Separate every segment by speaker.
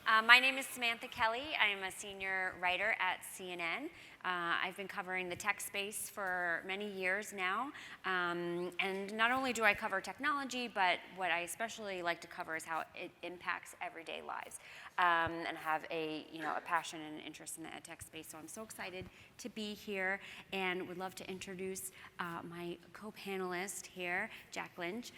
Speaker 1: My name is Samantha Kelly. I am a senior writer at CNN. I've been covering the tech space for many years now. And not only do I cover technology, but what I especially like to cover is how it impacts everyday lives. And have a passion and interest in the ed tech space. So I'm so excited to be here and would love to introduce my co-panelist here, Jack Lynch.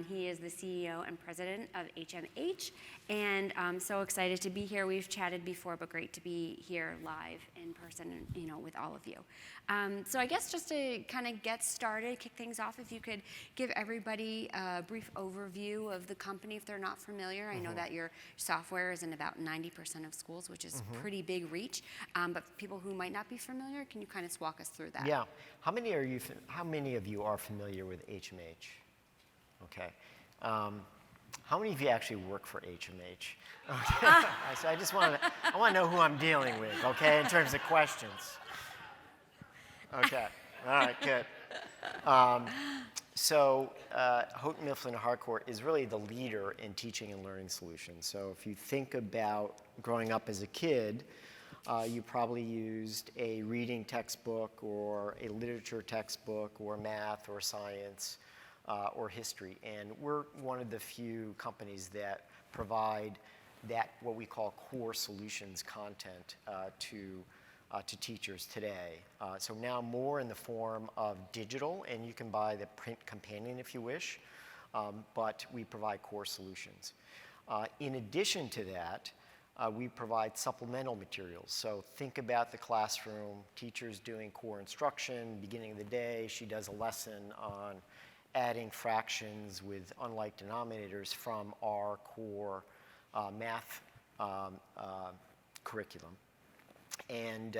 Speaker 1: He is the CEO and president of HMH, and I'm so excited to be here. We've chatted before, but great to be here live in person, with all of you. So I guess just to kind of get started, kick things off, if you could give everybody a brief overview of the company if they're not familiar. I know that your software is in about 90% of schools, which is pretty big reach. But for people who might not be familiar, can you kind of walk us through that?
Speaker 2: Yeah. How many of you are familiar with HMH? Okay. How many of you actually work for HMH? Okay. So I want to know who I'm dealing with, okay, in terms of questions. Okay. All right, good. So Houghton Mifflin Harcourt is really the leader in teaching and learning solutions. So if you think about growing up as a kid, you probably used a reading textbook or a literature textbook or math or science or history. And we're one of the few companies that provide that what we call core solutions content to teachers today. So now more in the form of digital, and you can buy the print companion if you wish, but we provide core solutions. In addition to that, we provide supplemental materials. So think about the classroom, teachers doing core instruction, beginning of the day, she does a lesson on adding fractions with unlike denominators from our core math curriculum. And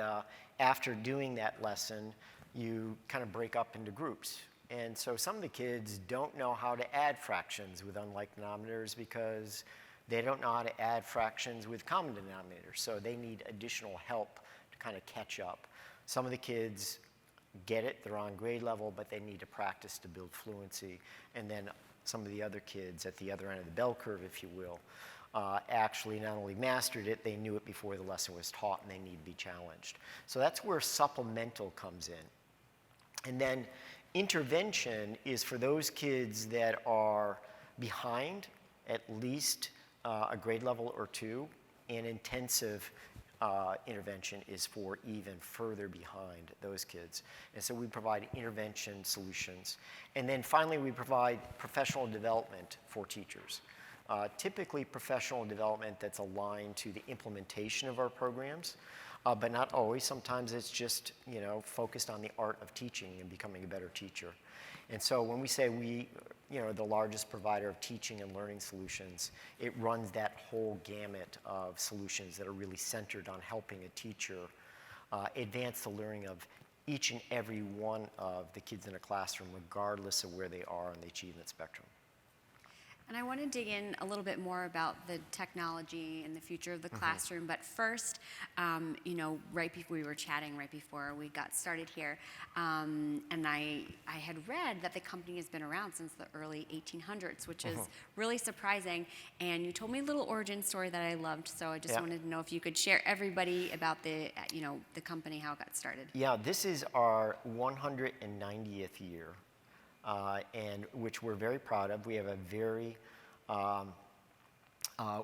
Speaker 2: after doing that lesson, you kind of break up into groups. And so some of the kids don't know how to add fractions with unlike denominators because they don't know how to add fractions with common denominators. So they need additional help to kind of catch up. Some of the kids get it, they're on grade level, but they need to practice to build fluency. And then some of the other kids at the other end of the bell curve, if you will, actually not only mastered it, they knew it before the lesson was taught, and they need to be challenged. So that's where supplemental comes in. And then intervention is for those kids that are behind at least a grade level or two, and intensive intervention is for even further behind those kids. And so we provide intervention solutions. And then finally, we provide professional development for teachers. Typically professional development that's aligned to the implementation of our programs, but not always. Sometimes it's just focused on the art of teaching and becoming a better teacher. And so when we say we the largest provider of teaching and learning solutions, it runs that whole gamut of solutions that are really centered on helping a teacher advance the learning of each and every one of the kids in a classroom, regardless of where they are on the achievement spectrum.
Speaker 1: And I want to dig in a little bit more about the technology and the future of the classroom. But first, right before we were chatting, right before we got started here, and I had read that the company has been around since the early 1800s, which is really surprising. And you told me a little origin story that I loved. So I just wanted to know if you could share everybody about the company, how it got started.
Speaker 2: Yeah, this is our 190th year. And which we're very proud of. We have a very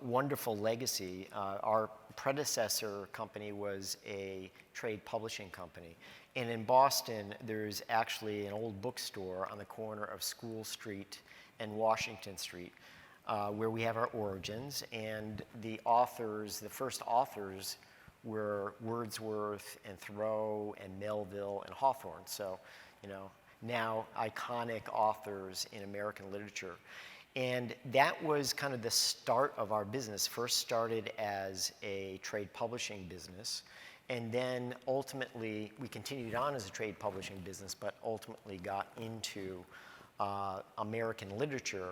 Speaker 2: wonderful legacy. Our predecessor company was a trade publishing company. And in Boston, there's actually an old bookstore on the corner of School Street and Washington Street, where we have our origins. And the first authors were Wordsworth and Thoreau and Melville and Hawthorne. So, now iconic authors in American literature. And that was kind of the start of our business. First started as a trade publishing business, and then ultimately we continued on as a trade publishing business, but ultimately got into American literature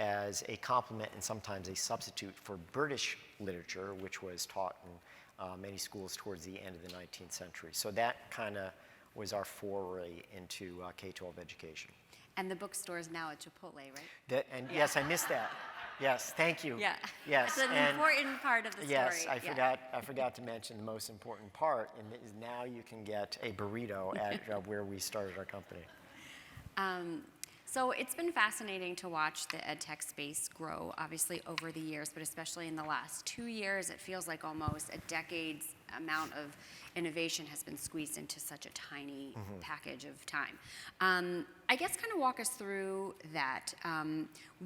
Speaker 2: as a complement and sometimes a substitute for British literature, which was taught in many schools towards the end of the 19th century. So that kind of was our foray into K-12 education.
Speaker 1: And the bookstore is now at Chipotle, right?
Speaker 2: Yes, I missed that. Yes, thank you.
Speaker 1: Yeah.
Speaker 2: Yes,
Speaker 1: It's an
Speaker 2: and
Speaker 1: important part of the
Speaker 2: yes,
Speaker 1: story.
Speaker 2: I forgot to mention the most important part, and it is now you can get a burrito at where we started our company.
Speaker 1: So it's been fascinating to watch the edtech space grow, obviously over the years, but especially in the last 2 years, it feels like almost a decade's amount of innovation has been squeezed into such a tiny package of time. I guess kind of walk us through that.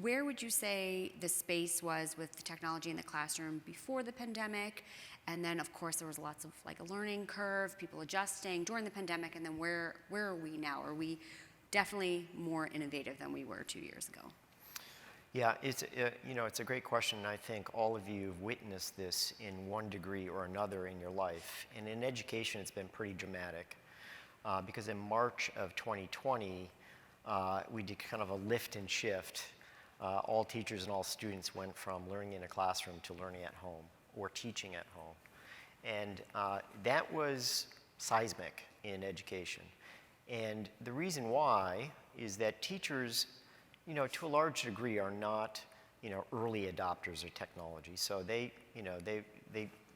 Speaker 1: Where would you say the space was with the technology in the classroom before the pandemic? And then, of course, there was lots of like a learning curve, people adjusting during the pandemic, and then where are we now? Are we definitely more innovative than we were 2 years ago?
Speaker 2: Yeah, it's a great question, and I think all of you have witnessed this in one degree or another in your life. And in education, it's been pretty dramatic because in March of 2020, we did kind of a lift and shift. All teachers and all students went from learning in a classroom to learning at home or teaching at home. And that was seismic in education. And the reason why is that teachers, to a large degree are not, early adopters of technology. So they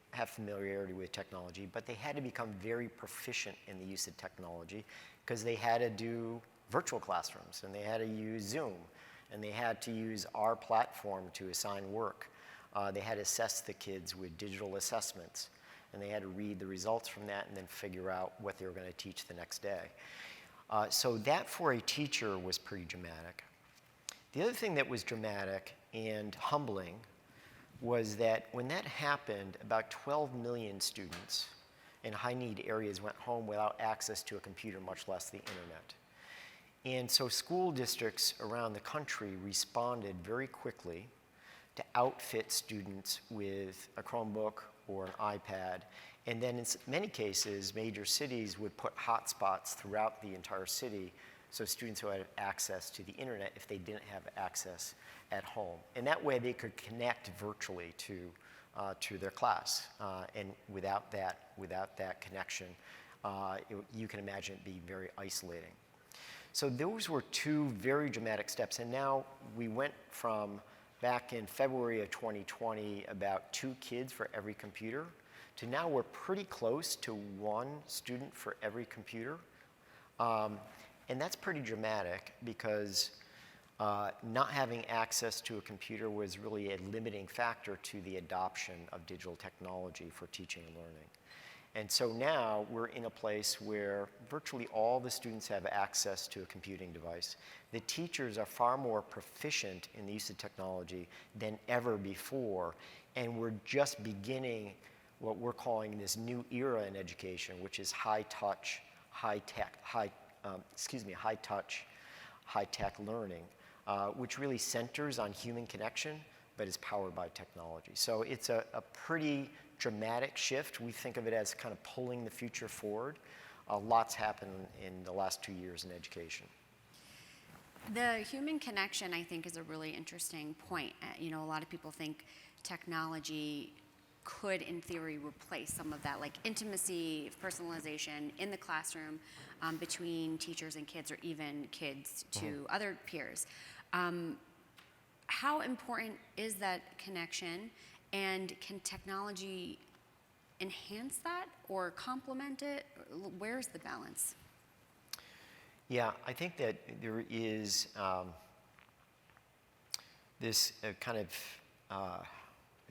Speaker 2: have familiarity with technology, but they had to become very proficient in the use of technology because they had to do virtual classrooms, and they had to use Zoom, and they had to use our platform to assign work. They had to assess the kids with digital assessments, and they had to read the results from that and then figure out what they were going to teach the next day. So that for a teacher was pretty dramatic. The other thing that was dramatic and humbling was that when that happened, about 12 million students in high-need areas went home without access to a computer, much less the internet. And so school districts around the country responded very quickly to outfit students with a Chromebook or an iPad. And then in many cases, major cities would put hotspots throughout the entire city so students who had access to the internet if they didn't have access at home. And that way they could connect virtually to their class. And without that connection, you can imagine it being very isolating. So those were two very dramatic steps. And now we went from back in February of 2020, about 2 kids for every computer, to now we're pretty close to 1 student for every computer. And that's pretty dramatic because not having access to a computer was really a limiting factor to the adoption of digital technology for teaching and learning. And so now we're in a place where virtually all the students have access to a computing device. The teachers are far more proficient in the use of technology than ever before. And we're just beginning what we're calling this new era in education, which is high-touch, high-tech learning, which really centers on human connection, but is powered by technology. So it's a pretty dramatic shift. We think of it as kind of pulling the future forward. Lots happened in the last 2 years in education.
Speaker 1: The human connection, I think, is a really interesting point. A lot of people think technology could, in theory, replace some of that, like intimacy, personalization in the classroom between teachers and kids, or even kids to other peers. How important is that connection, and can technology enhance that or complement it? Where's the balance?
Speaker 2: Yeah, I think that there is this kind of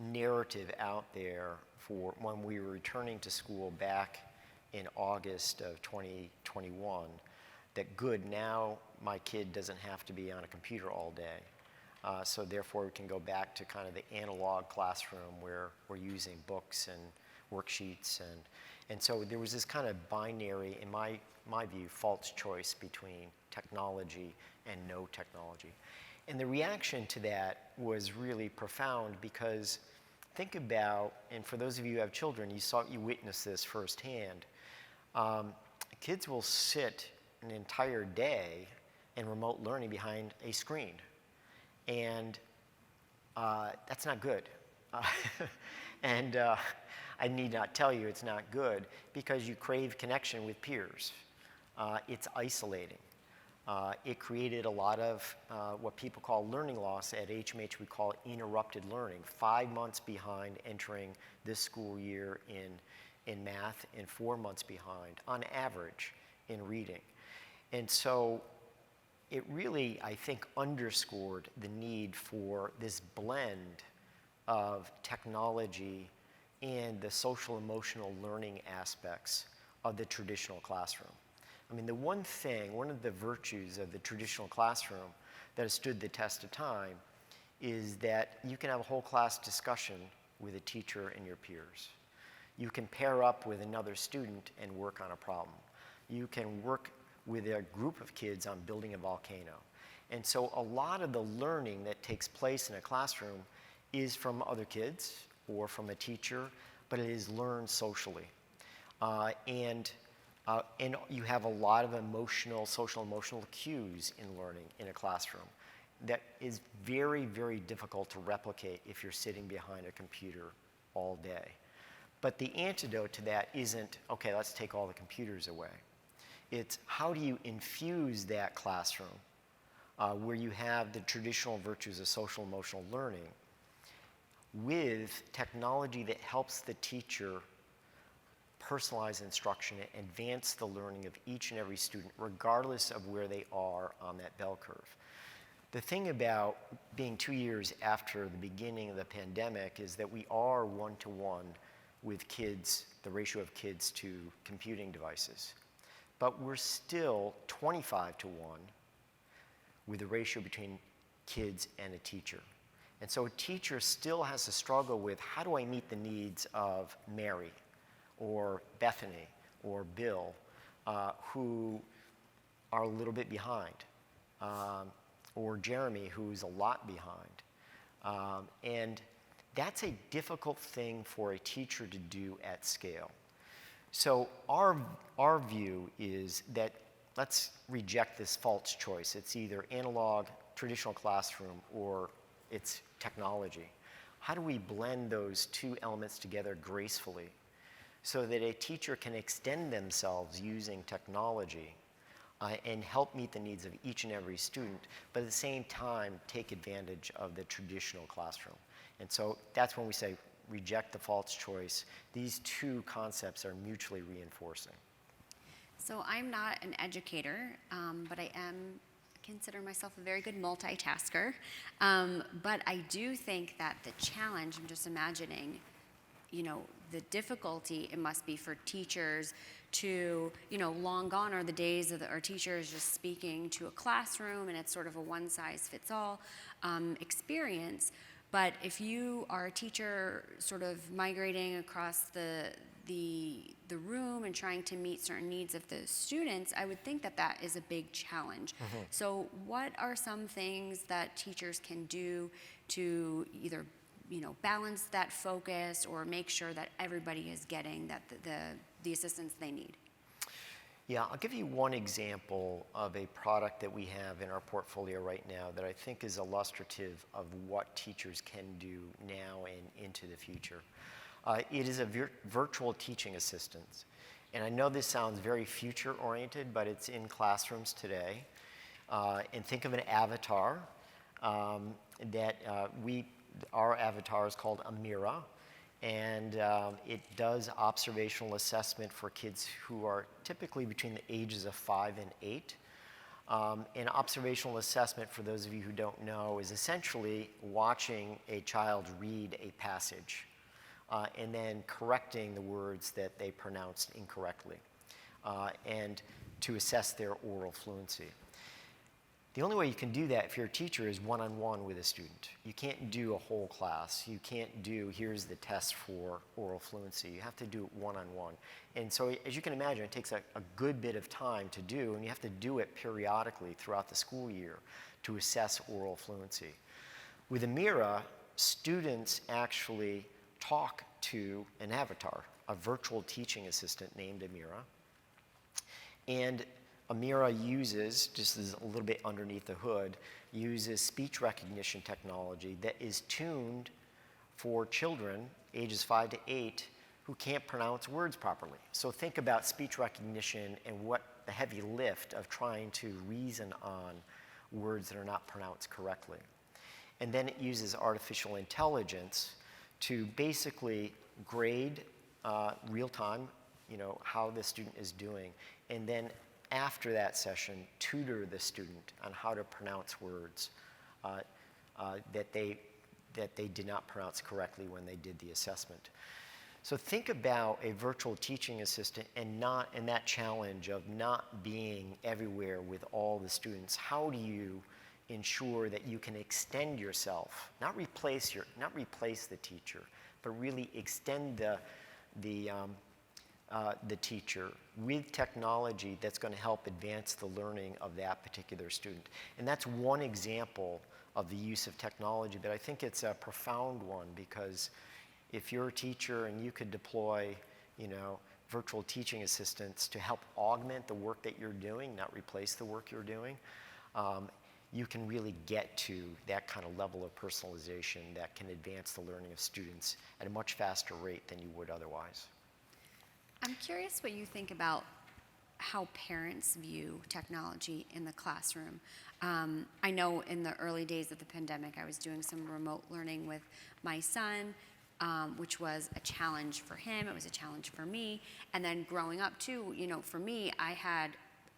Speaker 2: narrative out there for when we were returning to school back in August of 2021, that good, now my kid doesn't have to be on a computer all day. So therefore we can go back to kind of the analog classroom where we're using books and worksheets. And so there was this kind of binary, in my view, false choice between technology and no technology. And the reaction to that was really profound because think about, and for those of you who have children, you witnessed this firsthand. Kids will sit an entire day in remote learning behind a screen. And that's not good. And I need not tell you it's not good because you crave connection with peers. It's isolating. It created a lot of what people call learning loss. At HMH, we call it interrupted learning. 5 months behind entering this school year in math and 4 months behind, on average, in reading. And so it really, I think, underscored the need for this blend of technology and the social emotional learning aspects of the traditional classroom. I mean, the one of the virtues of the traditional classroom that has stood the test of time is that you can have a whole class discussion with a teacher and your peers. You can pair up with another student and work on a problem. You can work with a group of kids on building a volcano. And so a lot of the learning that takes place in a classroom is from other kids or from a teacher, but it is learned socially. And you have a lot of social emotional cues in learning in a classroom that is very, very difficult to replicate if you're sitting behind a computer all day. But the antidote to that isn't, okay, let's take all the computers away. It's how do you infuse that classroom where you have the traditional virtues of social emotional learning with technology that helps the teacher personalize instruction and advance the learning of each and every student, regardless of where they are on that bell curve. The thing about being 2 years after the beginning of the pandemic is that we are 1-to-1 with kids, the ratio of kids to computing devices. But we're still 25-to-1 with the ratio between kids and a teacher. And so a teacher still has to struggle with, how do I meet the needs of Mary or Bethany or Bill, who are a little bit behind, or Jeremy, who's a lot behind. And that's a difficult thing for a teacher to do at scale. So our view is that let's reject this false choice. It's either analog, traditional classroom, or it's technology. How do we blend those two elements together gracefully so that a teacher can extend themselves using technology and help meet the needs of each and every student, but at the same time take advantage of the traditional classroom? And so that's when we say reject the false choice. These two concepts are mutually reinforcing.
Speaker 1: So I'm not an educator, but I consider myself a very good multitasker. But I do think that the challenge, I'm just imagining, the difficulty it must be for teachers to, long gone are the days of our teachers just speaking to a classroom and it's sort of a one-size-fits-all experience. But if you are a teacher sort of migrating across the room and trying to meet certain needs of the students, I would think that that is a big challenge. Mm-hmm. So what are some things that teachers can do to either balance that focus or make sure that everybody is getting the assistance they need?
Speaker 2: Yeah, I'll give you one example of a product that we have in our portfolio right now that I think is illustrative of what teachers can do now and into the future. It is a virtual teaching assistant. And I know this sounds very future-oriented, but it's in classrooms today. And think of an avatar our avatar is called Amira. And it does observational assessment for kids who are typically between the ages of 5 and 8. And observational assessment, for those of you who don't know, is essentially watching a child read a passage and then correcting the words that they pronounced incorrectly and to assess their oral fluency. The only way you can do that if you're a teacher is one-on-one with a student. You can't do a whole class. You can't do, here's the test for oral fluency. You have to do it one-on-one. And so as you can imagine, it takes a good bit of time to do, and you have to do it periodically throughout the school year to assess oral fluency. With Amira, students actually talk to an avatar, a virtual teaching assistant named Amira. And Amira uses, just as a little bit underneath the hood, uses speech recognition technology that is tuned for children ages 5 to 8 who can't pronounce words properly. So think about speech recognition and what the heavy lift of trying to reason on words that are not pronounced correctly. And then it uses artificial intelligence to basically grade real time, how the student is doing, and then after that session, tutor the student on how to pronounce words that they did not pronounce correctly when they did the assessment. So think about a virtual teaching assistant and that challenge of not being everywhere with all the students. How do you ensure that you can extend yourself, not replace the teacher, but really extend the teacher with technology that's going to help advance the learning of that particular student. And that's one example of the use of technology, but I think it's a profound one, because if you're a teacher and you could deploy, virtual teaching assistants to help augment the work that you're doing, not replace the work you're doing, you can really get to that kind of level of personalization that can advance the learning of students at a much faster rate than you would otherwise.
Speaker 1: I'm curious what you think about how parents view technology in the classroom. I know in the early days of the pandemic, I was doing some remote learning with my son, which was a challenge for him. It was a challenge for me. And then growing up too, for me, I had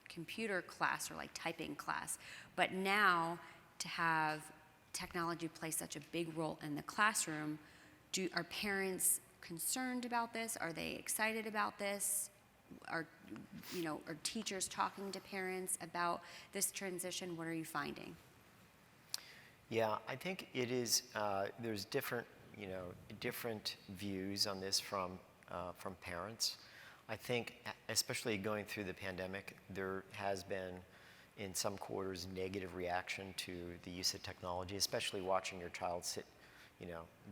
Speaker 1: computer class or like typing class. But now to have technology play such a big role in the classroom, are parents concerned about this? Are they excited about this? Are teachers talking to parents about this transition? What are you finding?
Speaker 2: Yeah, I think it is. There's different views on this from parents. I think, especially going through the pandemic, there has been, in some quarters, negative reaction to the use of technology, especially watching your child sit,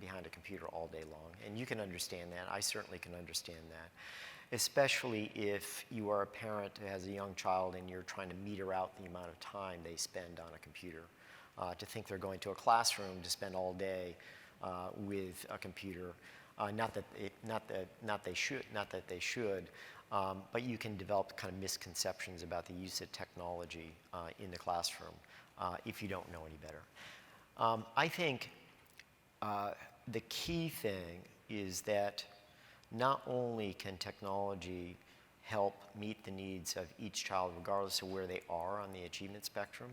Speaker 2: behind a computer all day long. And you can understand that. I certainly can understand that, especially if you are a parent who has a young child and you're trying to meter out the amount of time they spend on a computer. To think they're going to a classroom to spend all day with a computer, not that they should, but you can develop kind of misconceptions about the use of technology in the classroom if you don't know any better. I think the key thing is that not only can technology help meet the needs of each child, regardless of where they are on the achievement spectrum,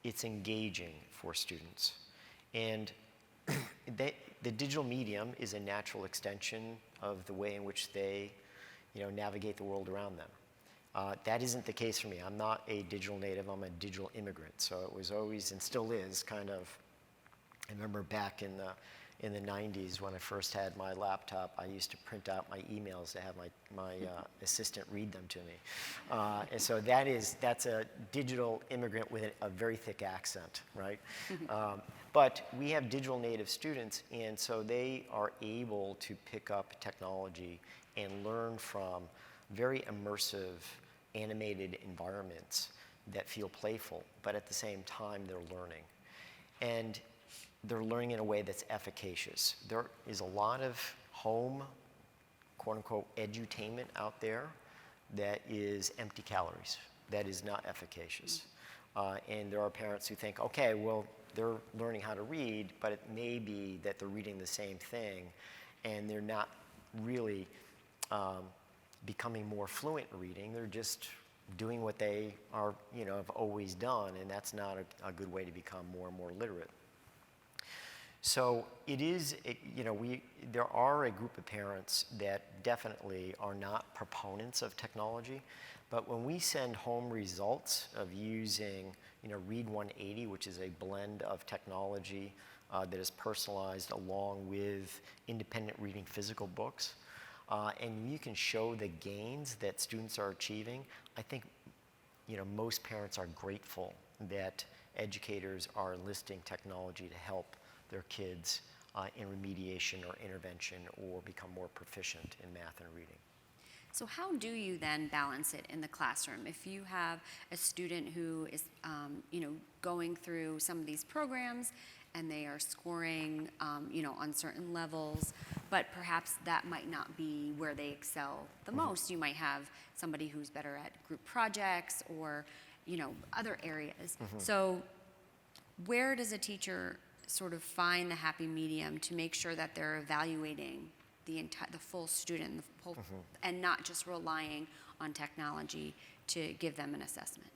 Speaker 2: it's engaging for students. And the digital medium is a natural extension of the way in which they navigate the world around them. That isn't the case for me. I'm not a digital native, I'm a digital immigrant. So it was always, and still is, kind of, I remember back in the 90s when I first had my laptop, I used to print out my emails to have my assistant read them to me. And so that's a digital immigrant with a very thick accent, right? But we have digital native students, and so they are able to pick up technology and learn from very immersive, animated environments that feel playful, but at the same time they're learning. And they're learning in a way that's efficacious. There is a lot of home, quote unquote, edutainment out there that is empty calories, that is not efficacious. And there are parents who think, okay, well, they're learning how to read, but it may be that they're reading the same thing and they're not really becoming more fluent in reading. They're just doing what they are, have always done, and that's not a good way to become more and more literate. So there are a group of parents that definitely are not proponents of technology, but when we send home results of using, Read 180, which is a blend of technology that is personalized along with independent reading physical books, and you can show the gains that students are achieving, I think, most parents are grateful that educators are enlisting technology to help their kids in remediation or intervention or become more proficient in math and reading.
Speaker 1: So how do you then balance it in the classroom? If you have a student who is, going through some of these programs and they are scoring, on certain levels, but perhaps that might not be where they excel the most. You might have somebody who's better at group projects or, other areas. So where does a teacher sort of find the happy medium to make sure that they're evaluating the full student, and not just relying on technology to give them an assessment?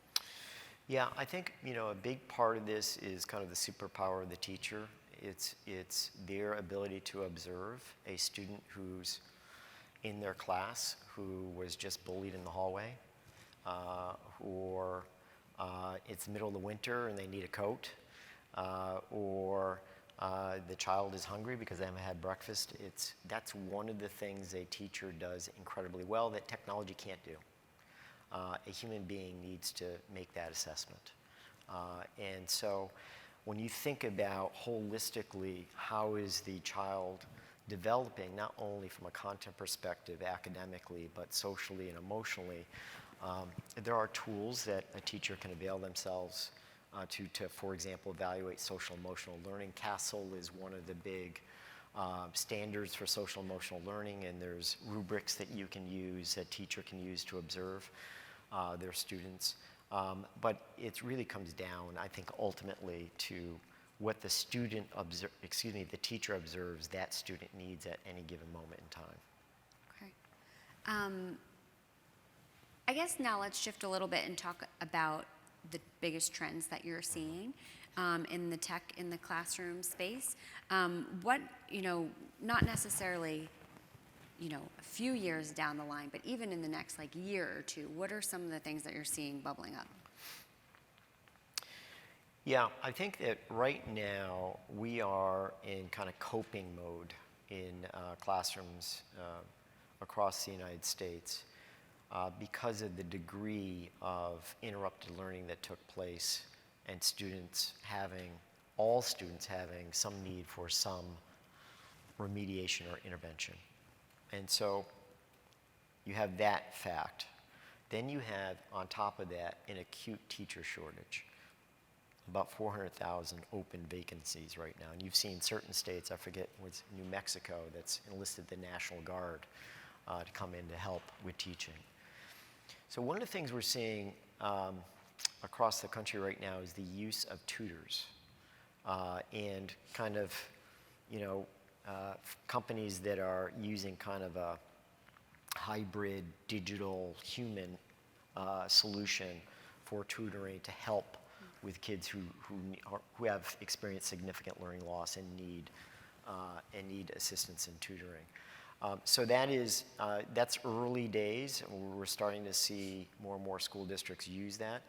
Speaker 2: Yeah, I think, a big part of this is kind of the superpower of the teacher. It's their ability to observe a student who's in their class who was just bullied in the hallway, or it's the middle of the winter and they need a coat, or the child is hungry because they haven't had breakfast. That's one of the things a teacher does incredibly well that technology can't do. A human being needs to make that assessment. And so when you think about holistically how is the child developing, not only from a content perspective academically, but socially and emotionally, there are tools that a teacher can avail themselves to, for example, evaluate social emotional learning. CASEL is one of the big standards for social emotional learning, and there's rubrics that you can use, a teacher can use to observe their students. But it really comes down, I think, ultimately to what the the teacher observes that student needs at any given moment in time.
Speaker 1: Okay. I guess now let's shift a little bit and talk about the biggest trends that you're seeing in the tech in the classroom space. What, not necessarily, a few years down the line, but even in the next year or two, what are some of the things that you're seeing bubbling up?
Speaker 2: Yeah, I think that right now we are in kind of coping mode in classrooms across the United States because of the degree of interrupted learning that took place and all students having some need for some remediation or intervention. And so you have that fact. Then you have, on top of that, an acute teacher shortage. About 400,000 open vacancies right now. And you've seen certain states, I forget, what's New Mexico, that's enlisted the National Guard to come in to help with teaching. So one of the things we're seeing across the country right now is the use of tutors and kind of, companies that are using kind of a hybrid digital human solution for tutoring to help with kids who have experienced significant learning loss and need assistance in tutoring. So that's early days. We're starting to see more and more school districts use that.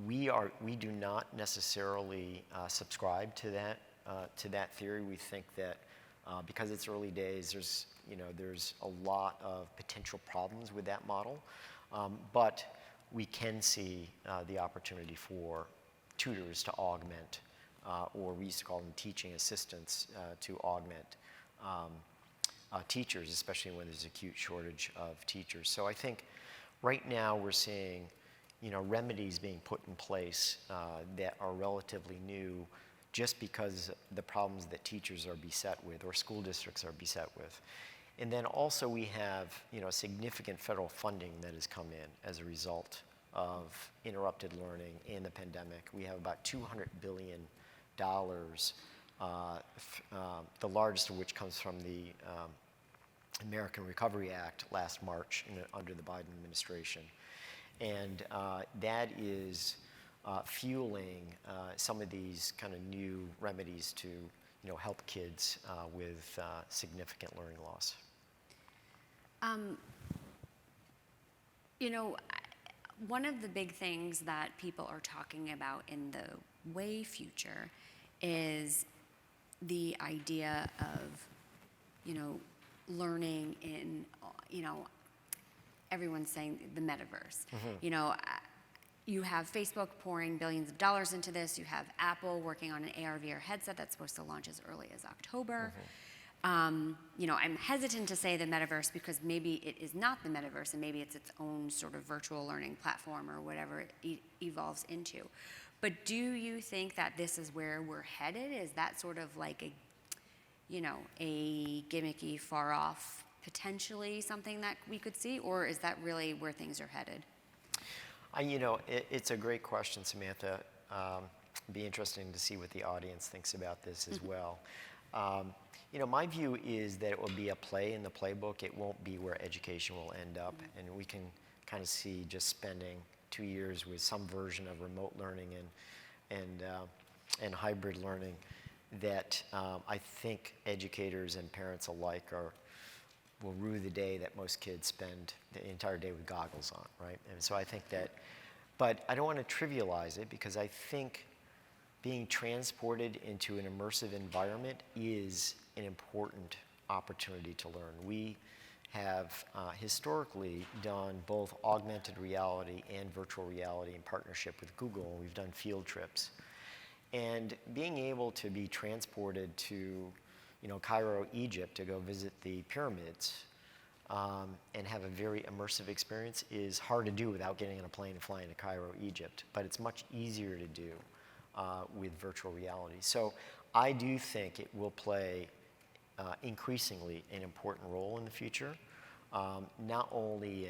Speaker 2: We do not necessarily subscribe to that theory. We think that because it's early days, there's a lot of potential problems with that model, but we can see the opportunity for tutors to augment, or we used to call them teaching assistants, to augment teachers, especially when there's acute shortage of teachers. So I think right now we're seeing, remedies being put in place that are relatively new, just because the problems that teachers are beset with, or school districts are beset with. And then also we have, significant federal funding that has come in as a result of interrupted learning and the pandemic. We have about $200 billion, the largest of which comes from the American Recovery Act last March under the Biden administration. And that is fueling some of these kind of new remedies to help kids with significant learning loss.
Speaker 1: One of the big things that people are talking about in the way future is the idea of, learning in, everyone's saying the metaverse. You have Facebook pouring billions of dollars into this. You have Apple working on an AR/VR headset that's supposed to launch as early as October. I'm hesitant to say the metaverse because maybe it is not the metaverse and maybe it's its own sort of virtual learning platform or whatever it evolves into. But do you think that this is where we're headed? Is that sort of like a gimmicky, far off, potentially something that we could see, or is that really where things are headed?
Speaker 2: It's a great question, Samantha. Be interesting to see what the audience thinks about this as well. My view is that it will be a play in the playbook. It won't be where education will end up, and we can kind of see just spending 2 years with some version of remote learning and hybrid learning that I think educators and parents alike will rue the day that most kids spend the entire day with goggles on, right? And so I think that, but I don't want to trivialize it, because I think being transported into an immersive environment is an important opportunity to learn. We have historically done both augmented reality and virtual reality in partnership with Google. We've done field trips. And being able to be transported to Cairo, Egypt, to go visit the pyramids and have a very immersive experience is hard to do without getting on a plane and flying to Cairo, Egypt. But it's much easier to do with virtual reality. So I do think it will play increasingly an important role in the future, not only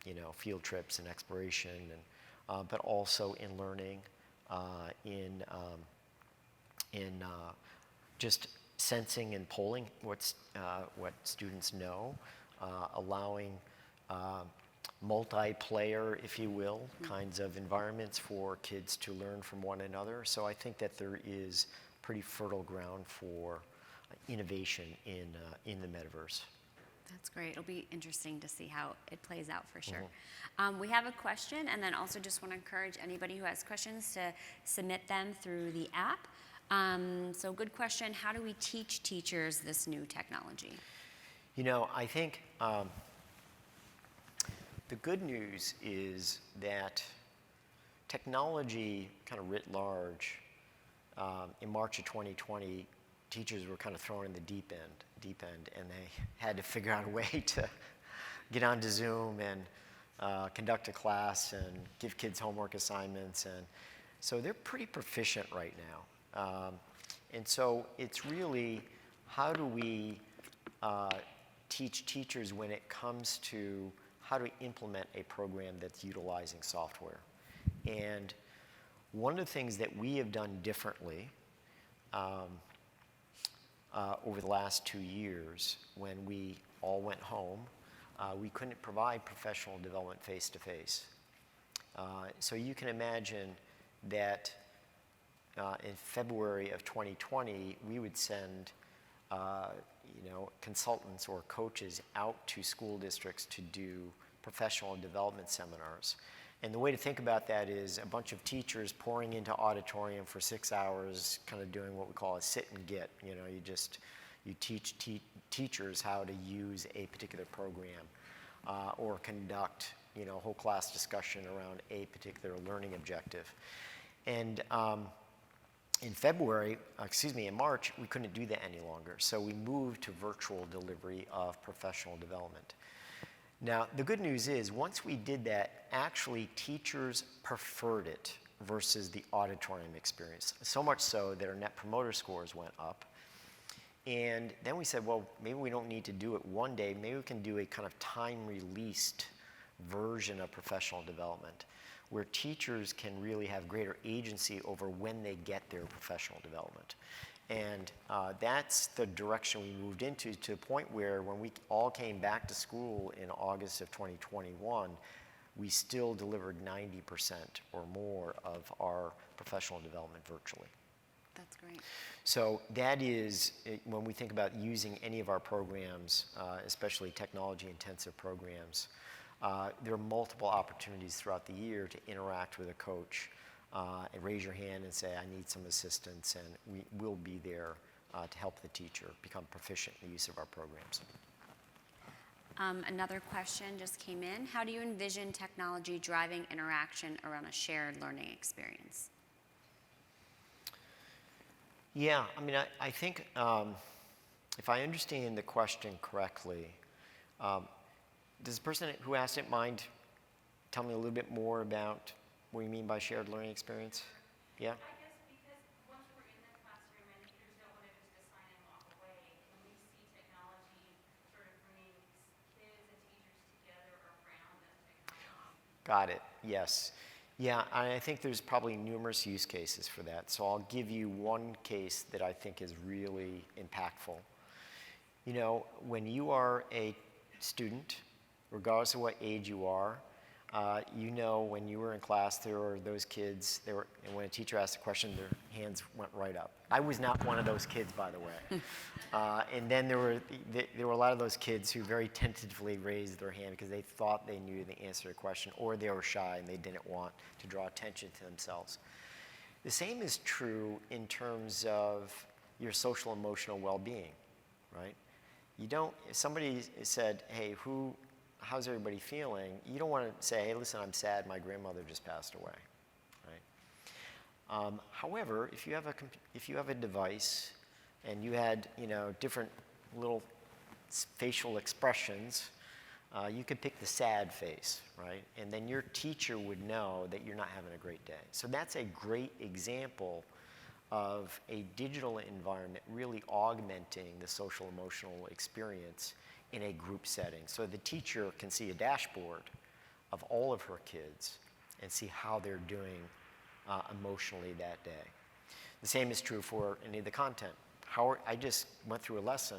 Speaker 2: in field trips and exploration, but also in learning, in just sensing and polling what students know, allowing multiplayer, if you will, kinds of environments for kids to learn from one another. So I think that there is pretty fertile ground for innovation in the metaverse.
Speaker 1: That's great. It'll be interesting to see how it plays out for sure. We have a question, and then also just want to encourage anybody who has questions to submit them through the app. So good question. How do we teach teachers this new technology?
Speaker 2: I think the good news is that technology kind of writ large, in March of 2020, teachers were kind of thrown in the deep end, and they had to figure out a way to get onto Zoom and conduct a class and give kids homework assignments. And so they're pretty proficient right now. And so it's really, how do we teach teachers when it comes to how to implement a program that's utilizing software? And one of the things that we have done differently over the last 2 years, when we all went home, we couldn't provide professional development face-to-face. So you can imagine that in February of 2020, we would send consultants or coaches out to school districts to do professional development seminars. And the way to think about that is a bunch of teachers pouring into auditorium for 6 hours, kind of doing what we call a sit and get. You teach teachers how to use a particular program or conduct a whole class discussion around a particular learning objective. And in March, we couldn't do that any longer. So we moved to virtual delivery of professional development. Now, the good news is, once we did that, actually teachers preferred it versus the auditorium experience. So much so that our net promoter scores went up. And then we said, well, maybe we don't need to do it one day. Maybe we can do a kind of time-released version of professional development, where teachers can really have greater agency over when they get their professional development. And that's the direction we moved into, to the point where when we all came back to school in August of 2021, we still delivered 90% or more of our professional development virtually.
Speaker 1: That's great.
Speaker 2: So that is, when we think about using any of our programs, especially technology-intensive programs, there are multiple opportunities throughout the year to interact with a coach and raise your hand and say, I need some assistance, and we will be there to help the teacher become proficient in the use of our programs.
Speaker 1: Another question just came in. How do you envision technology driving interaction around a shared learning experience?
Speaker 2: Yeah, I think if I understand the question correctly, does the person who asked it mind tell me a little bit more about what you mean by shared learning experience? Yeah?
Speaker 3: I guess because once we're in the classroom and teachers don't want to just assign and walk away,
Speaker 2: Got it. Yes. Yeah, I think there's probably numerous use cases for that. So I'll give you one case that I think is really impactful. You know, when you are a student, regardless of what age you are, you know when you were in class, there were those kids, and when a teacher asked a question, their hands went right up. I was not one of those kids, by the way. And then there were a lot of those kids who very tentatively raised their hand because they thought they knew the answer to the question, or they were shy and they didn't want to draw attention to themselves. The same is true in terms of your social emotional well-being, right? You don't, if somebody said, hey, how's everybody feeling? You don't want to say, hey, listen, I'm sad, my grandmother just passed away, right? However, if you have a device and you had, you know, different little facial expressions, you could pick the sad face, right? And then your teacher would know that you're not having a great day. So that's a great example of a digital environment really augmenting the social emotional experience in a group setting. So the teacher can see a dashboard of all of her kids and see how they're doing emotionally that day. The same is true for any of the content. I just went through a lesson,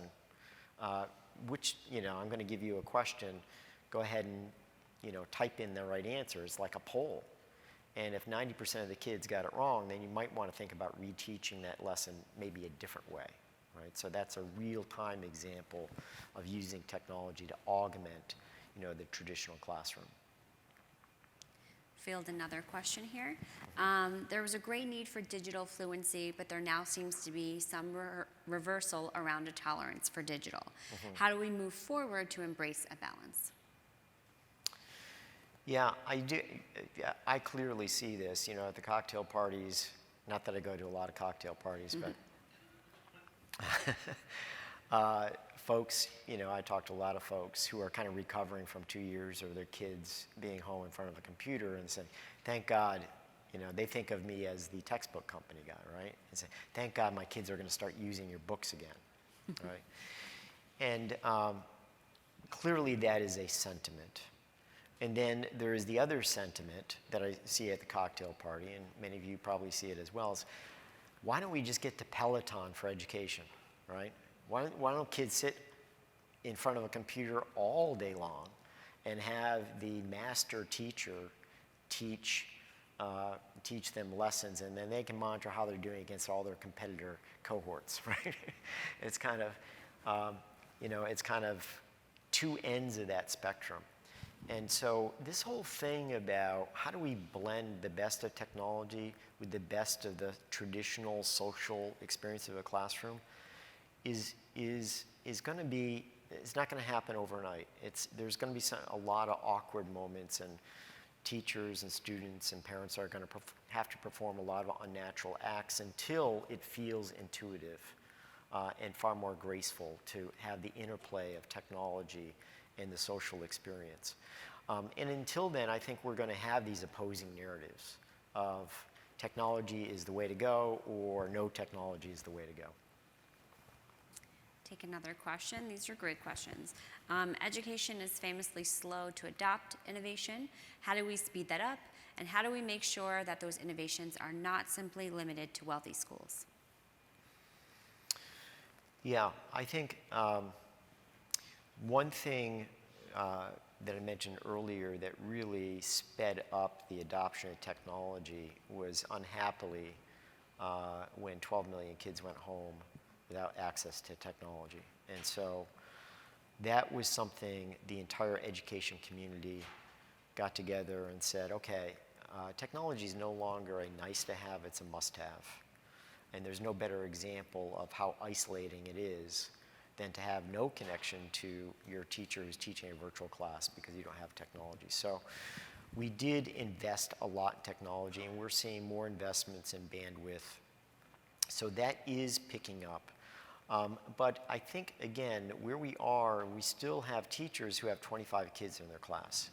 Speaker 2: which, you know, I'm going to give you a question. Go ahead and, you know, type in the right answer. It's like a poll. And if 90% of the kids got it wrong, then you might want to think about reteaching that lesson maybe a different way, right? So that's a real-time example of using technology to augment, you know, the traditional classroom.
Speaker 1: Field another question here. There was a great need for digital fluency, but there now seems to be some reversal around a tolerance for digital. Mm-hmm. How do we move forward to embrace a balance?
Speaker 2: Yeah, I do. I clearly see this, you know, at the cocktail parties. Not that I go to a lot of cocktail parties, but folks, you know, I talk to a lot of folks who are kind of recovering from 2 years of their kids being home in front of a computer and saying, thank God, you know, they think of me as the textbook company guy, right? And say, thank God my kids are going to start using your books again, right? And clearly that is a sentiment. And then there is the other sentiment that I see at the cocktail party, and many of you probably see it as well, is why don't we just get to Peloton for education, right? Why don't kids sit in front of a computer all day long and have the master teacher teach them lessons, and then they can monitor how they're doing against all their competitor cohorts, right? It's kind of, you know, it's kind of two ends of that spectrum. And so this whole thing about how do we blend the best of technology with the best of the traditional social experience of a classroom is going to be, it's not going to happen overnight. There's going to be a lot of awkward moments, and teachers and students and parents are going to have to perform a lot of unnatural acts until it feels intuitive and far more graceful to have the interplay of technology and the social experience. And until then, I think we're going to have these opposing narratives of technology is the way to go, or no technology is the way to go.
Speaker 1: Take another question. These are great questions. Education is famously slow to adopt innovation. How do we speed that up? And how do we make sure that those innovations are not simply limited to wealthy schools?
Speaker 2: Yeah, I think one thing that I mentioned earlier that really sped up the adoption of technology was unhappily when 12 million kids went home without access to technology. And so that was something the entire education community got together and said, okay, technology is no longer a nice to have, it's a must have. And there's no better example of how isolating it is than to have no connection to your teacher who's teaching a virtual class because you don't have technology. So we did invest a lot in technology, and we're seeing more investments in bandwidth. So that is picking up. But I think, again, where we are, we still have teachers who have 25 kids in their class.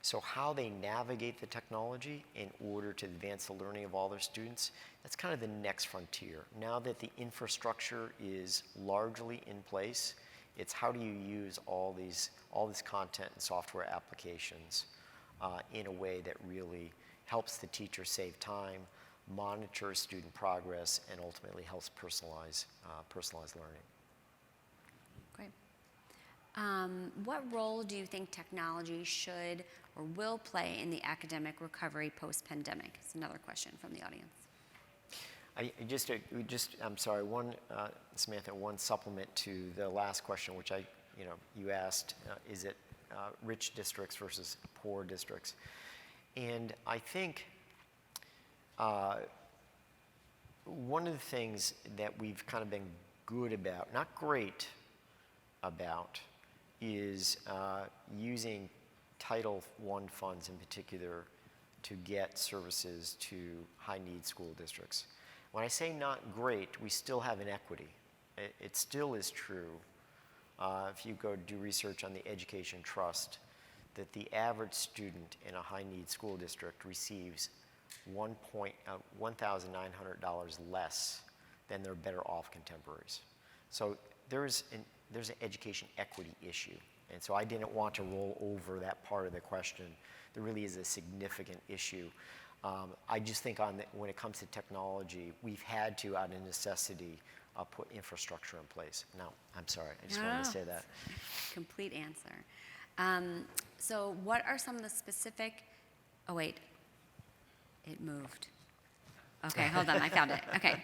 Speaker 2: So how they navigate the technology in order to advance the learning of all their students, that's kind of the next frontier. Now that the infrastructure is largely in place, it's how do you use all this content and software applications in a way that really helps the teacher save time, monitor student progress, and ultimately helps personalize learning.
Speaker 1: Great. What role do you think technology should or will play in the academic recovery post-pandemic? It's another question from the audience.
Speaker 2: I'm sorry, Samantha, one supplement to the last question, which you asked, is it rich districts versus poor districts? And I think one of the things that we've kind of been good about, not great about, is using Title I funds in particular to get services to high-need school districts. When I say not great, we still have inequity. It still is true, if you go do research on the Education Trust, that the average student in a high-need school district receives $1,900 less than their better-off contemporaries. So there's an education equity issue. And so I didn't want to roll over that part of the question. There really is a significant issue. I just think when it comes to technology, we've had to, out of necessity, put infrastructure in place. No, I'm sorry, I just wanted to say that.
Speaker 1: Complete answer. So what are some of the specific, oh wait, it moved. Okay, hold on, I found it. Okay,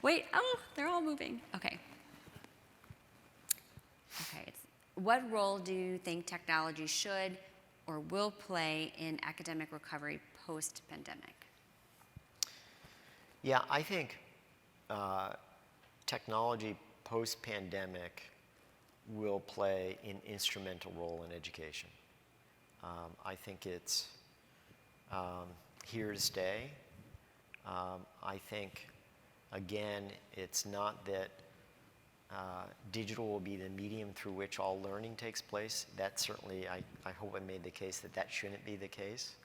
Speaker 1: wait, oh, they're all moving. Okay. Okay, what role do you think technology should or will play in academic recovery post-pandemic?
Speaker 2: Yeah, I think technology post-pandemic will play an instrumental role in education. I think it's here to stay. I think, again, it's not that digital will be the medium through which all learning takes place. That certainly, I hope I made the case that shouldn't be the case.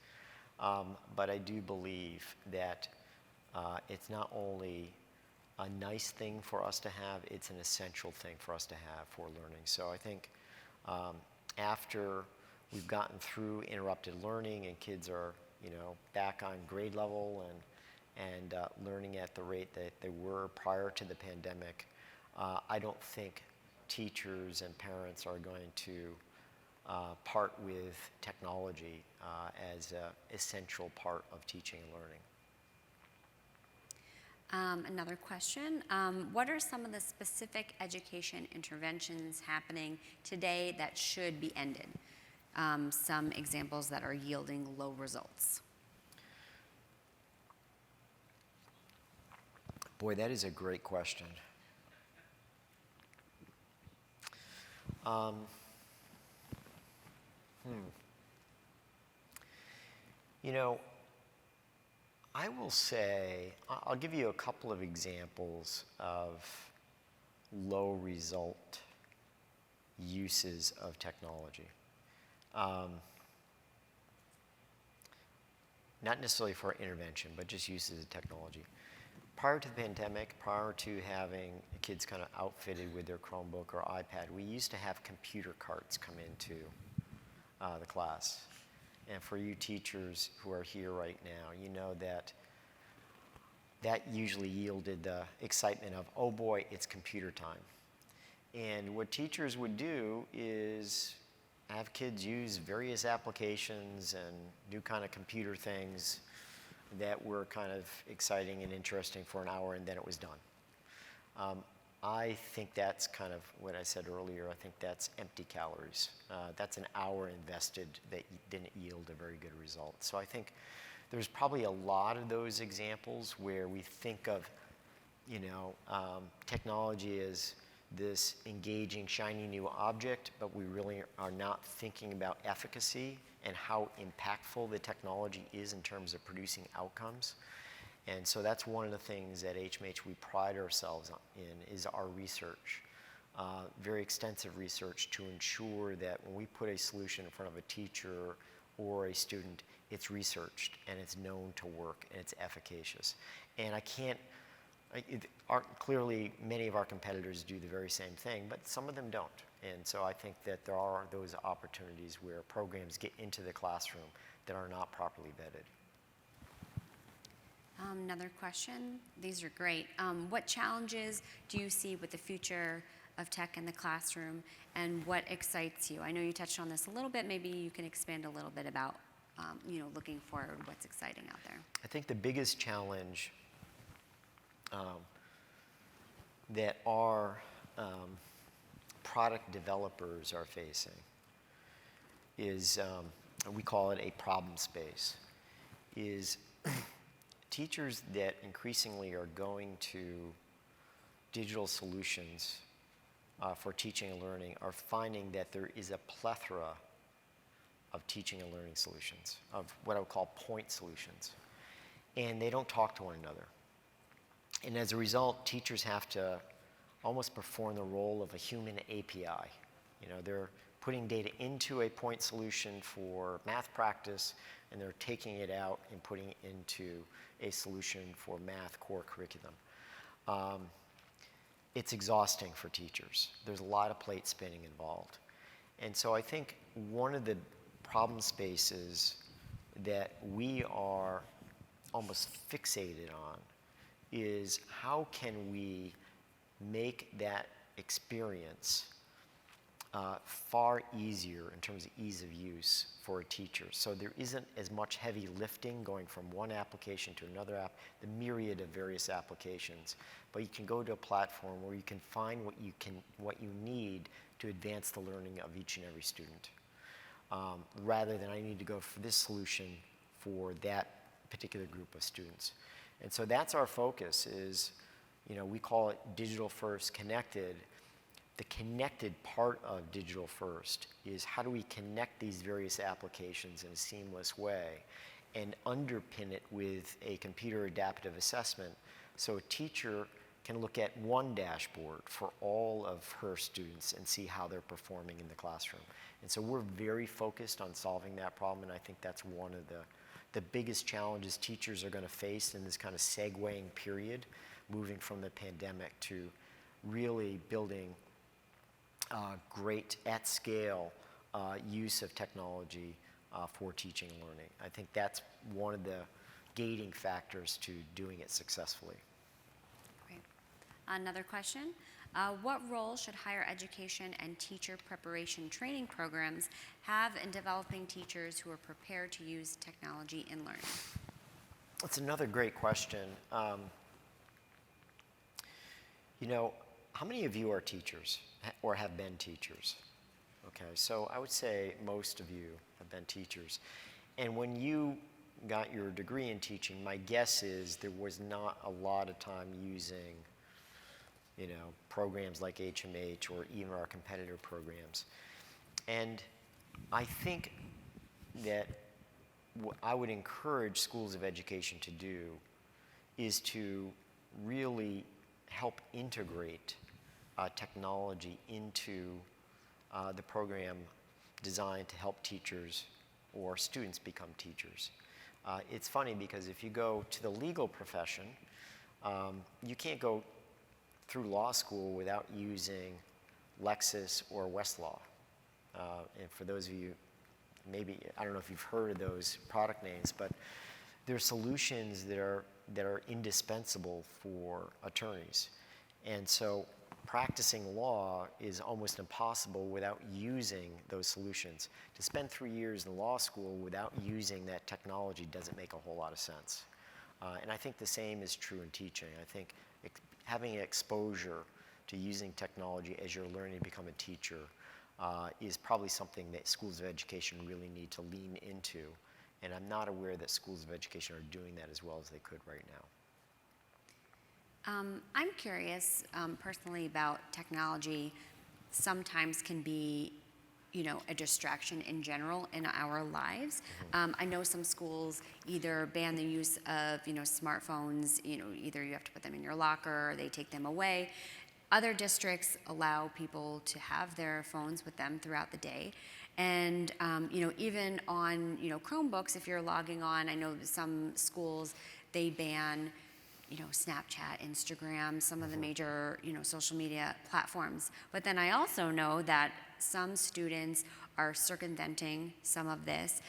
Speaker 2: But I do believe that it's not only a nice thing for us to have, it's an essential thing for us to have for learning. So I think after we've gotten through interrupted learning and kids are back on grade level and learning at the rate that they were prior to the pandemic, I don't think teachers and parents are going to part with technology as an essential part of teaching and learning.
Speaker 1: Another question, what are some of the specific education interventions happening today that should be ended? Some examples that are yielding low results.
Speaker 2: Boy, that is a great question. I will say, I'll give you a couple of examples of low result uses of technology. Not necessarily for intervention, but just uses of technology. Prior to the pandemic, prior to having kids kind of outfitted with their Chromebook or iPad, we used to have computer carts come into the class. And for you teachers who are here right now, you know that usually yielded the excitement of, oh boy, it's computer time. And what teachers would do is have kids use various applications and do kind of computer things that were kind of exciting and interesting for an hour, and then it was done. I think that's kind of what I said earlier. I think that's empty calories. That's an hour invested that didn't yield a very good result. So I think there's probably a lot of those examples where we think of, technology as this engaging, shiny new object, but we really are not thinking about efficacy and how impactful the technology is in terms of producing outcomes. And so that's one of the things at HMH we pride ourselves in is our research, very extensive research to ensure that when we put a solution in front of a teacher or a student, it's researched and it's known to work and it's efficacious. And clearly many of our competitors do the very same thing, but some of them don't. And so I think that there are those opportunities where programs get into the classroom that are not properly vetted.
Speaker 1: Another question. These are great. What challenges do you see with the future of tech in the classroom, and what excites you? I know you touched on this a little bit. Maybe you can expand a little bit about, looking forward, what's exciting out there.
Speaker 2: I think the biggest challenge that our product developers are facing is, we call it a problem space, is teachers that increasingly are going to digital solutions for teaching and learning are finding that there is a plethora of teaching and learning solutions, of what I would call point solutions. And they don't talk to one another. And as a result, teachers have to almost perform the role of a human API. They're putting data into a point solution for math practice, and they're taking it out and putting it into a solution for math core curriculum. It's exhausting for teachers. There's a lot of plate spinning involved. And so I think one of the problem spaces that we are almost fixated on is how can we make that experience far easier in terms of ease of use for a teacher. So there isn't as much heavy lifting going from one application to another app, the myriad of various applications. But you can go to a platform where you can find what you need to advance the learning of each and every student, rather than I need to go for this solution for that particular group of students. And so that's our focus is, we call it digital first connected. The connected part of digital first is how do we connect these various applications in a seamless way and underpin it with a computer adaptive assessment so a teacher can look at one dashboard for all of her students and see how they're performing in the classroom. And so we're very focused on solving that problem, and I think that's one of the biggest challenges teachers are going to face in this kind of segueing period, moving from the pandemic to really building great at scale use of technology for teaching and learning. I think that's one of the gating factors to doing it successfully.
Speaker 1: Great. Another question. What role should higher education and teacher preparation training programs have in developing teachers who are prepared to use technology in learning?
Speaker 2: That's another great question. How many of you are teachers or have been teachers? Okay, so I would say most of you have been teachers. And when you got your degree in teaching, my guess is there was not a lot of time using, programs like HMH or even our competitor programs. And I think that what I would encourage schools of education to do is to really help integrate technology into the program designed to help teachers or students become teachers. It's funny because if you go to the legal profession, you can't go through law school without using Lexis or Westlaw. And for those of you, maybe, I don't know if you've heard of those product names, but they're solutions that are indispensable for attorneys. And so practicing law is almost impossible without using those solutions. To spend 3 years in law school without using that technology doesn't make a whole lot of sense. And I think the same is true in teaching. I think having exposure to using technology as you're learning to become a teacher is probably something that schools of education really need to lean into. And I'm not aware that schools of education are doing that as well as they could right now.
Speaker 1: I'm curious personally about technology sometimes can be, a distraction in general in our lives.
Speaker 2: Mm-hmm.
Speaker 1: I know some schools either ban the use of, smartphones, either you have to put them in your locker or they take them away. Other districts allow people to have their phones with them throughout the day. And, even on, Chromebooks, if you're logging on, I know some schools, they ban, Snapchat, Instagram, some of the major, social media platforms. But then I also know that some students are circumventing some of this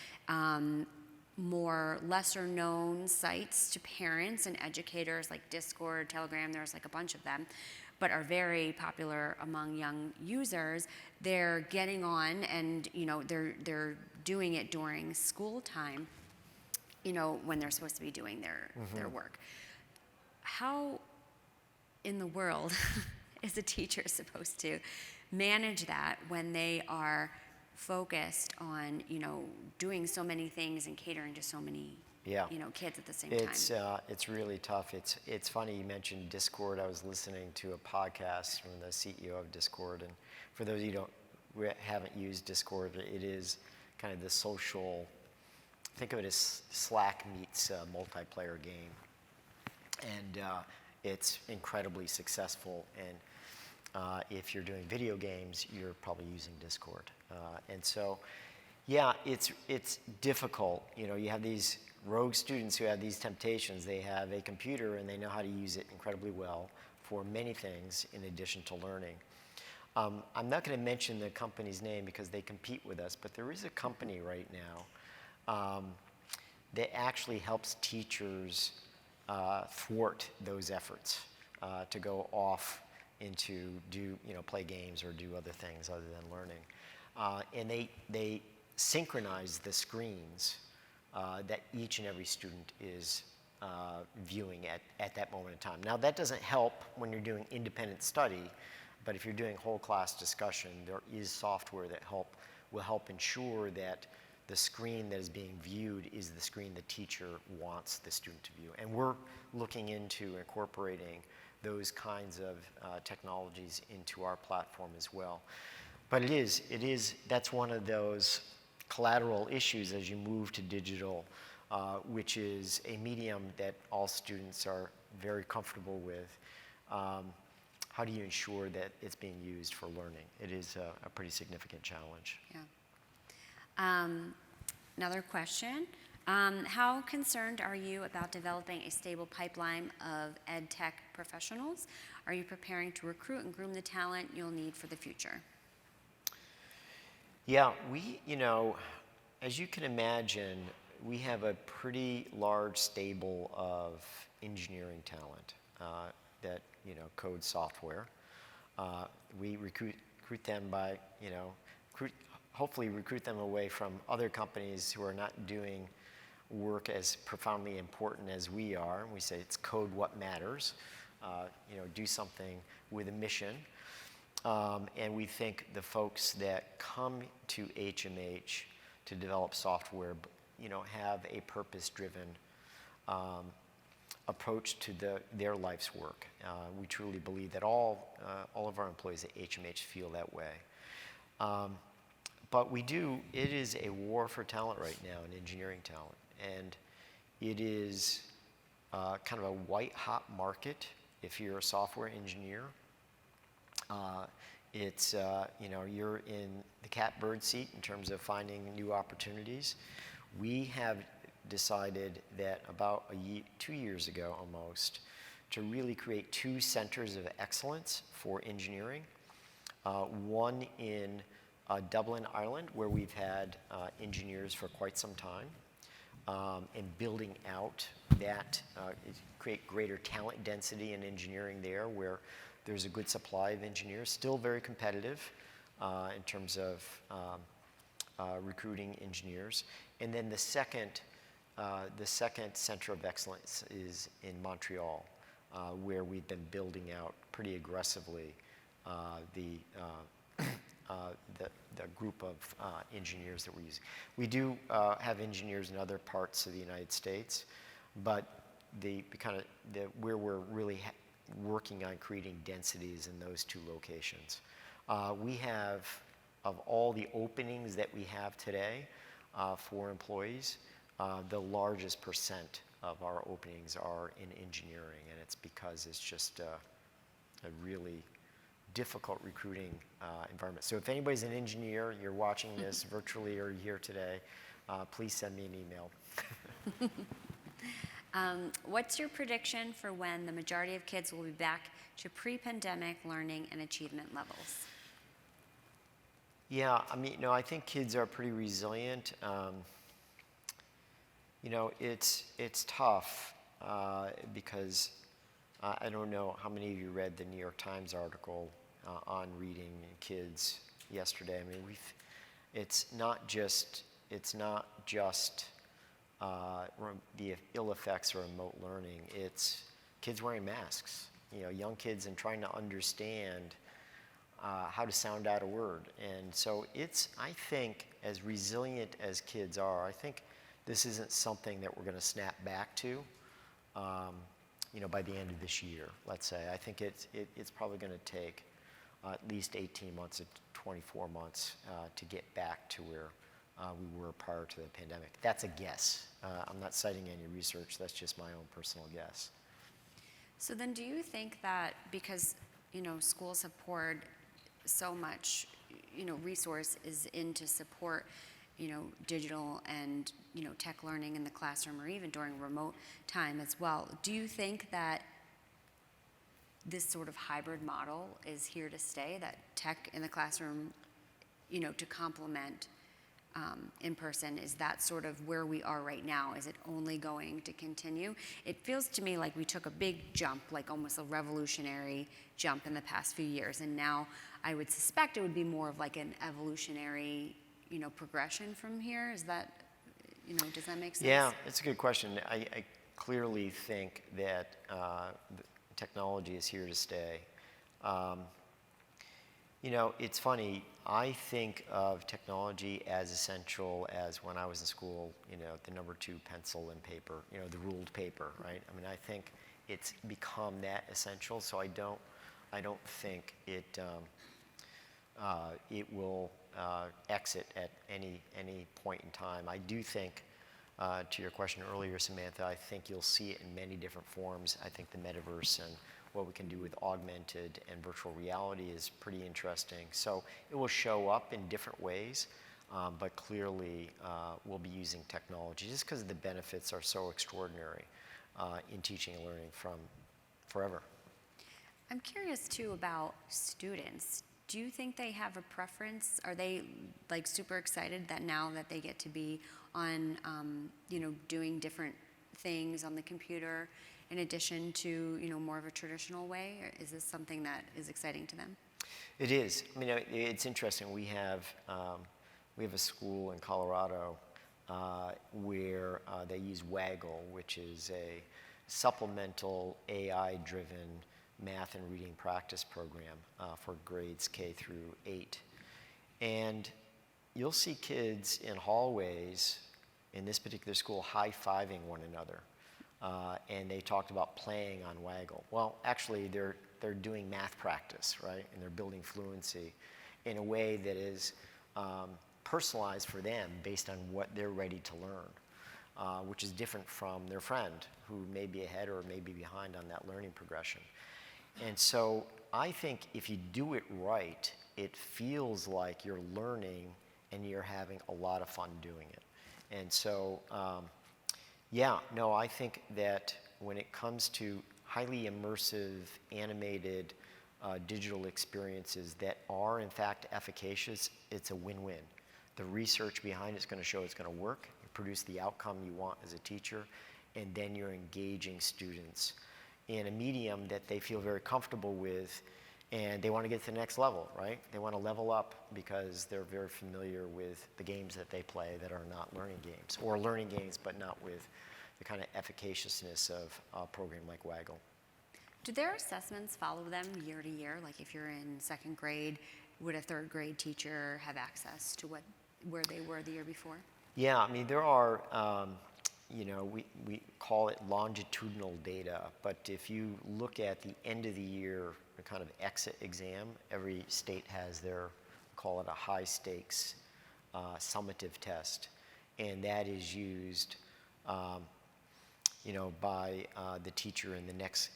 Speaker 1: more lesser known sites to parents and educators like Discord, Telegram, there's like a bunch of them, but are very popular among young users. They're getting on and, you know, they're doing it during school time, you know, when they're supposed to be doing their work. How in the world is a teacher supposed to manage that when they are focused on, you know, doing so many things and catering to so many, you know, kids at the same time?
Speaker 2: It's really tough. It's funny you mentioned Discord. I was listening to a podcast from the CEO of Discord, and for those of you who haven't used Discord, it is kind of the social. Think of it as Slack meets a multiplayer game, and it's incredibly successful. And if you're doing video games, you're probably using Discord. And so, yeah, it's difficult. You know, you have these rogue students who have these temptations. They have a computer and they know how to use it incredibly well for many things in addition to learning. I'm not going to mention the company's name because they compete with us, but there is a company right now that actually helps teachers thwart those efforts to go off into play games or do other things other than learning. And they synchronize the screens that each and every student is viewing at that moment in time. Now, that doesn't help when you're doing independent study, but if you're doing whole class discussion, there is software that will help ensure that the screen that is being viewed is the screen the teacher wants the student to view. And we're looking into incorporating those kinds of technologies into our platform as well. But that's one of those collateral issues as you move to digital, which is a medium that all students are very comfortable with. How do you ensure that it's being used for learning? It is a pretty significant challenge.
Speaker 1: Yeah. Another question. How concerned are you about developing a stable pipeline of ed tech professionals? Are you preparing to recruit and groom the talent you'll need for the future?
Speaker 2: Yeah, as you can imagine, we have a pretty large stable of engineering talent that, codes software. We recruit them by, hopefully recruit them away from other companies who are not doing work as profoundly important as we are. And we say it's code what matters. Do something with a mission. And we think the folks that come to HMH to develop software, have a purpose-driven approach to their life's work. We truly believe that all of our employees at HMH feel that way. But it is a war for talent right now in engineering talent. And it is kind of a white-hot market if you're a software engineer. You're in the catbird seat in terms of finding new opportunities. We have decided that about 2 years ago almost to really create 2 centers of excellence for engineering. One in Dublin, Ireland, where we've had engineers for quite some time, and building out that, create greater talent density in engineering there, where there's a good supply of engineers, still very competitive in terms of recruiting engineers. And then the second center of excellence is in Montreal, where we've been building out pretty aggressively the group of engineers that we're using. We do have engineers in other parts of the United States, but where we're really working on creating densities in those 2 locations. We have, of all the openings that we have today for employees, the largest percent of our openings are in engineering, and it's because it's just a really difficult recruiting environment. So if anybody's an engineer, you're watching this virtually or here today, please send me an email.
Speaker 1: What's your prediction for when the majority of kids will be back to pre-pandemic learning and achievement levels?
Speaker 2: Yeah, I think kids are pretty resilient. It's tough because I don't know how many of you read the New York Times article on reading kids yesterday. I mean, it's not just the ill effects of remote learning. It's kids wearing masks. Young kids and trying to understand how to sound out a word. And so I think, as resilient as kids are, I think this isn't something that we're going to snap back to, by the end of this year, let's say. I think it's probably going to take at least 18 months to 24 months to get back to where we were prior to the pandemic. That's a guess. I'm not citing any research. That's just my own personal guess.
Speaker 1: So then do you think that because, schools have poured so much, resources into support, digital and, tech learning in the classroom or even during remote time as well, do you think that this sort of hybrid model is here to stay, that tech in the classroom, to complement in person, is that sort of where we are right now? Is it only going to continue? It feels to me like we took a big jump, like almost a revolutionary jump in the past few years, and now I would suspect it would be more of like an evolutionary, progression from here. Is that, does that make sense?
Speaker 2: Yeah, it's a good question. I clearly think that technology is here to stay. It's funny. I think of technology as essential as when I was in school, the number 2 pencil and paper, the ruled paper, right? I mean, I think it's become that essential, so I don't think it will exit at any point in time. I do think, to your question earlier, Samantha, I think you'll see it in many different forms. I think the metaverse and what we can do with augmented and virtual reality is pretty interesting. So it will show up in different ways, but clearly we'll be using technology just because the benefits are so extraordinary in teaching and learning from forever.
Speaker 1: I'm curious too about students. Do you think they have a preference? Are they like super excited that now that they get to be on, doing different things on the computer in addition to, more of a traditional way? Or is this something that is exciting to them?
Speaker 2: It is. I mean, it's interesting. We have a school in Colorado where they use Waggle, which is a supplemental AI-driven math and reading practice program for grades K through 8. And you'll see kids in hallways in this particular school high-fiving one another. And they talked about playing on Waggle. Well, actually, they're doing math practice, right? And they're building fluency in a way that is personalized for them based on what they're ready to learn, which is different from their friend who may be ahead or may be behind on that learning progression. And so I think if you do it right, it feels like you're learning and you're having a lot of fun doing it. And so, I think that when it comes to highly immersive, animated digital experiences that are in fact efficacious, it's a win-win. The research behind it's going to show it's going to work, you produce the outcome you want as a teacher, and then you're engaging students in a medium that they feel very comfortable with, and they want to get to the next level, right? They want to level up because they're very familiar with the games that they play that are not learning games, or learning games but not with the kind of efficaciousness of a program like Waggle.
Speaker 1: Do their assessments follow them year to year? Like if you're in 2nd grade, would a 3rd grade teacher have access to where they were the year before?
Speaker 2: Yeah, I mean, there are, we call it longitudinal data, but if you look at the end of the year, the kind of exit exam, every state has their, call it a high stakes summative test, and that is used by the teacher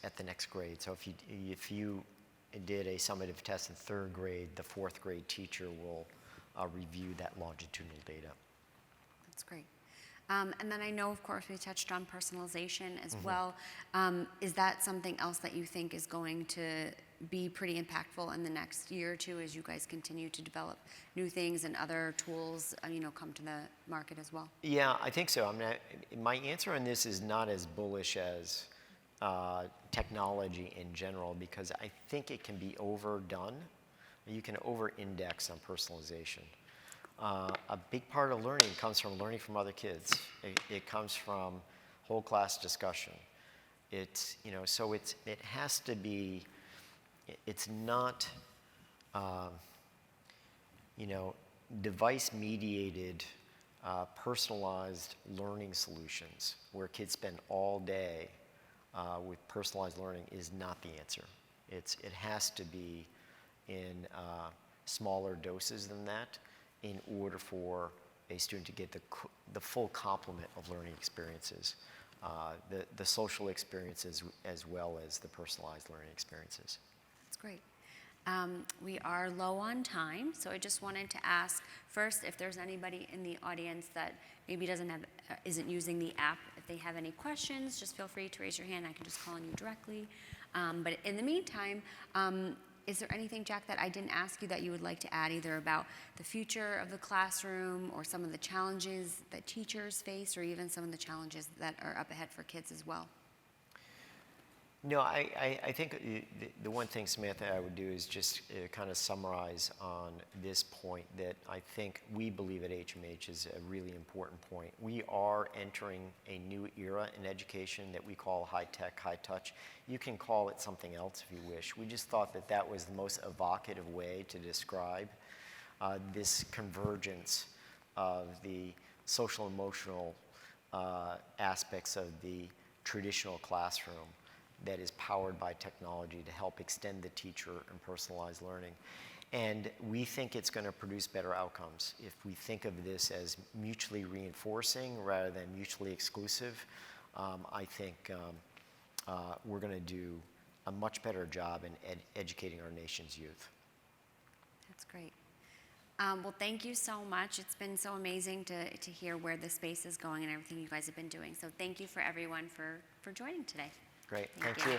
Speaker 2: at the next grade. So if you did a summative test in 3rd grade, the 4th grade teacher will review that longitudinal data.
Speaker 1: That's great. And then I know, of course, we touched on personalization as well. Is that something else that you think is going to be pretty impactful in the next year or two as you guys continue to develop new things and other tools, come to the market as well?
Speaker 2: Yeah, I think so. I mean, my answer on this is not as bullish as technology in general, because I think it can be overdone. You can over-index on personalization. A big part of learning comes from learning from other kids. It comes from whole class discussion. So it has to be. It's not, device-mediated, personalized learning solutions where kids spend all day with personalized learning is not the answer. It has to be in smaller doses than that in order for a student to get the full complement of learning experiences, the social experiences as well as the personalized learning experiences.
Speaker 1: That's great. We are low on time, so I just wanted to ask first if there's anybody in the audience that maybe isn't using the app. If they have any questions, just feel free to raise your hand. I can just call on you directly. But in the meantime, is there anything, Jack, that I didn't ask you that you would like to add, either about the future of the classroom or some of the challenges that teachers face, or even some of the challenges that are up ahead for kids as well?
Speaker 2: No, I think the one thing, Samantha, I would do is just kind of summarize on this point that I think we believe at HMH is a really important point. We are entering a new era in education that we call high tech, high touch. You can call it something else if you wish. We just thought that that was the most evocative way to describe this convergence of the social emotional aspects of the traditional classroom that is powered by technology to help extend the teacher and personalized learning. And we think it's going to produce better outcomes. If we think of this as mutually reinforcing rather than mutually exclusive, I think we're going to do a much better job in educating our nation's youth.
Speaker 1: That's great. Well, thank you so much. It's been so amazing to hear where the space is going and everything you guys have been doing. So thank you for everyone for joining today.
Speaker 2: Great, thank you.